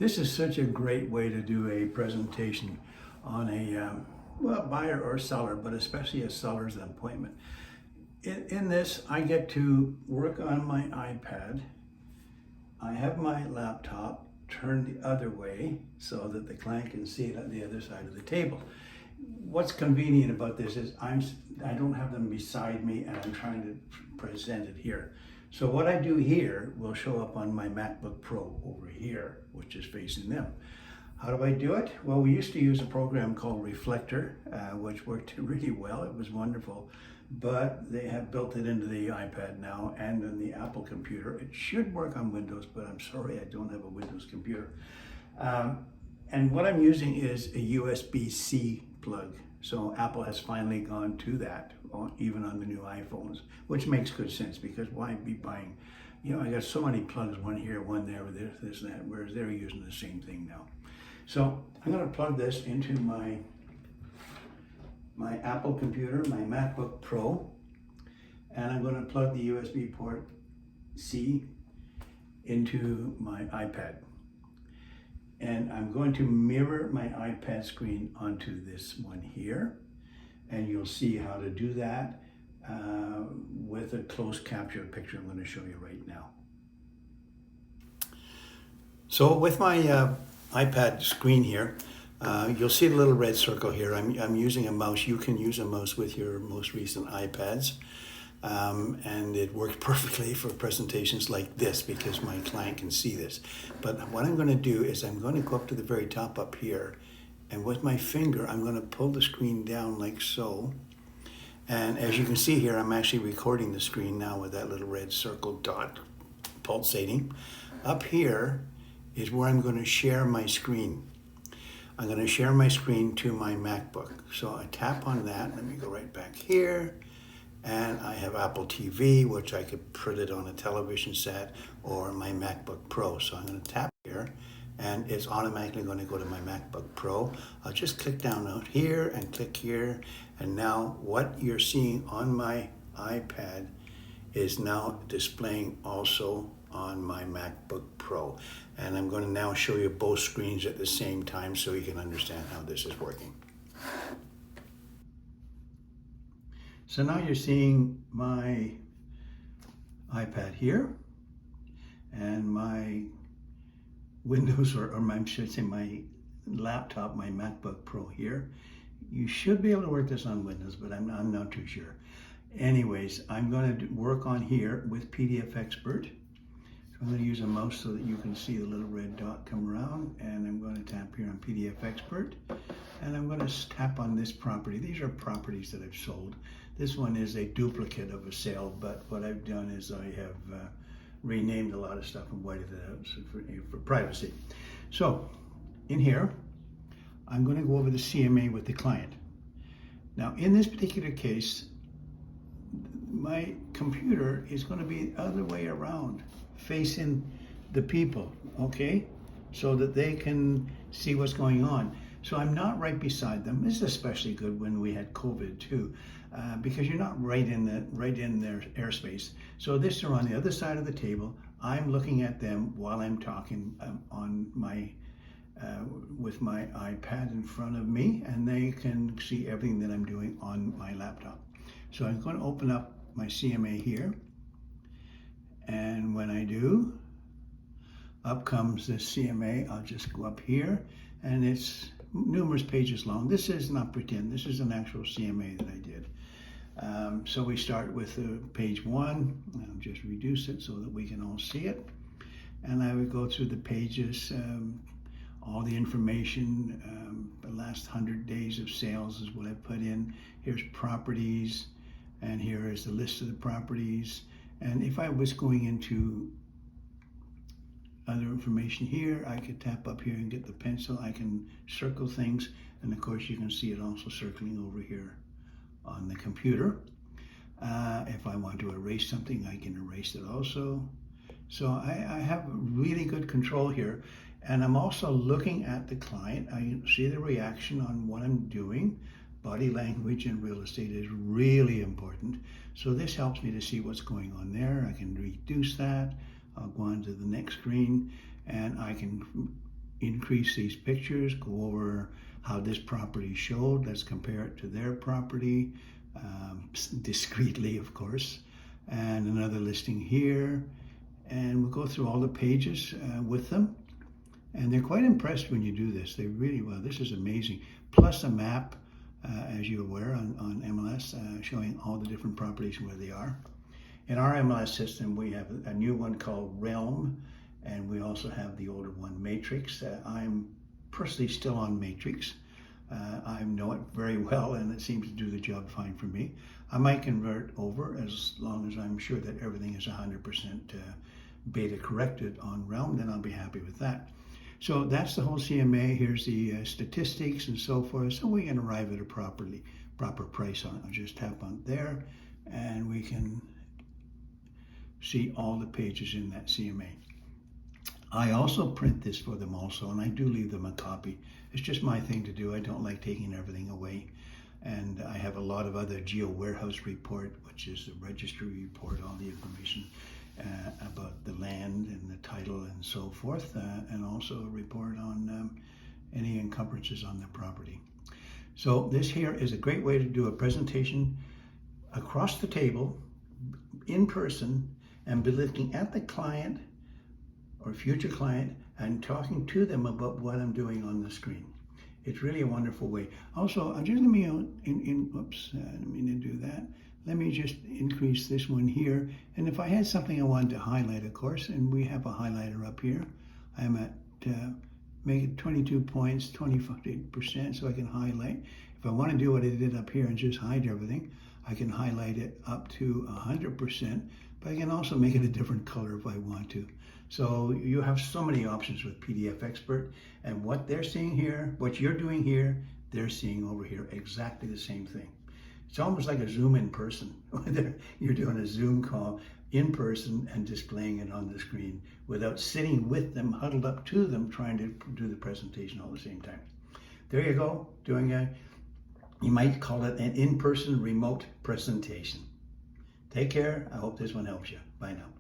This is such a great way to do a presentation on a well, buyer or seller, but especially a seller's appointment. In this, I get to work on my iPad. I have my laptop turned the other way so that the client can see it on the other side of the table. What's convenient about this is I don't have them beside me and I'm trying to present it here. So what I do here will show up on my MacBook Pro over here, which is facing them. How do I do it? Well, we used to use a program called Reflector, which worked really well. It was wonderful, but they have built it into the iPad now and in the Apple computer. It should work on Windows, but I'm sorry, I don't have a Windows computer. And what I'm using is a USB-C plug. So Apple has finally gone to that, even on the new iPhones, which makes good sense because why be buying, I got so many plugs, one here, one there, this, that, whereas they're using the same thing now. So I'm going to plug this into my Apple computer, my MacBook Pro, and I'm going to plug the USB port C into my iPad. And I'm going to mirror my iPad screen onto this one here. And you'll see how to do that with a close capture picture I'm going to show you right now. So with my iPad screen here, you'll see the little red circle here. I'm using a mouse. You can use a mouse with your most recent iPads. And it works perfectly for presentations like this because my client can see this. But what I'm going to do is I'm going to go up to the very top up here, and with my finger I'm going to pull the screen down like so. And as you can see here, I'm actually recording the screen now with that little red circle dot pulsating. Up here is where I'm going to share my screen. I'm going to share my screen to my MacBook. So I tap on that. Let me go right back here. And I have Apple TV, which I could put it on a television set or my MacBook Pro. So I'm going to tap here and it's automatically going to go to my MacBook Pro. I'll just click down out here and click here. And now what you're seeing on my iPad is now displaying also on my MacBook Pro. And I'm going to now show you both screens at the same time so you can understand how this is working. So now you're seeing my iPad here and my Windows, or I should say my laptop, my MacBook Pro here. You should be able to work this on Windows, but I'm not too sure. Anyways, I'm going to work on here with PDF Expert. So I'm going to use a mouse so that you can see the little red dot come around, and I'm going to tap here on PDF Expert. And I'm going to tap on this property. These are properties that I've sold. This one is a duplicate of a sale, but what I've done is I have renamed a lot of stuff and whited it out for privacy. So in here, I'm going to go over the CMA with the client. Now in this particular case, my computer is going to be the other way around, facing the people, okay? So that they can see what's going on. So I'm not right beside them. This is especially good when we had COVID too, because you're not right in their airspace. So this are on the other side of the table. I'm looking at them while I'm talking on my with my iPad in front of me, and they can see everything that I'm doing on my laptop. So I'm going to open up my CMA here, and when I do, up comes the CMA. I'll just go up here, and it's numerous pages long. This is not pretend, this is an actual CMA that I did. So we start with page 1. I'll just reduce it so that we can all see it. And I would go through the pages, all the information, the last 100 days of sales is what I put in. Here's properties, and here is the list of the properties. And if I was going into other information here, I could tap up here and get the pencil. I can circle things, and of course you can see it also circling over here on the computer. If I want to erase something, I can erase it also. So I have really good control here, and I'm also looking at the client. I see the reaction on what I'm doing. Body language in real estate is really important. So this helps me to see what's going on there. I can reduce that. I'll go on to the next screen, and I can increase these pictures, go over how this property showed. Let's compare it to their property, discreetly, of course. And another listing here. And we'll go through all the pages with them. And they're quite impressed when you do this. They really, well, this is amazing. Plus a map, as you're aware, on MLS, showing all the different properties and where they are. In our MLS system, we have a new one called Realm, and we also have the older one, Matrix. I'm personally still on Matrix. I know it very well, and it seems to do the job fine for me. I might convert over as long as I'm sure that everything is 100% beta corrected on Realm, then I'll be happy with that. So that's the whole CMA. Here's the statistics and so forth. So we can arrive at a proper price on it. I'll just tap on there, and we can see all the pages in that CMA. I also print this for them also, and I do leave them a copy. It's just my thing to do. I don't like taking everything away. And I have a lot of other Geo Warehouse report, which is the registry report, all the information about the land and the title and so forth, and also a report on any encumbrances on the property. So this here is a great way to do a presentation across the table, in person, and be looking at the client or future client and talking to them about what I'm doing on the screen. It's really a wonderful way. Also, just let me oops, I didn't mean to do that. Let me just increase this one here. And if I had something I wanted to highlight, of course, and we have a highlighter up here, I'm at make it 22 points, 25%, so I can highlight. If I want to do what I did up here and just hide everything, I can highlight it up to 100%, but I can also make it a different color if I want to. So you have so many options with PDF Expert, and what they're seeing here, what you're doing here, they're seeing over here exactly the same thing. It's almost like a Zoom in person. You're doing a Zoom call in person and displaying it on the screen without sitting with them, huddled up to them, trying to do the presentation all at the same time. There you go, you might call it an in-person remote presentation. Take care. I hope this one helps you. Bye now.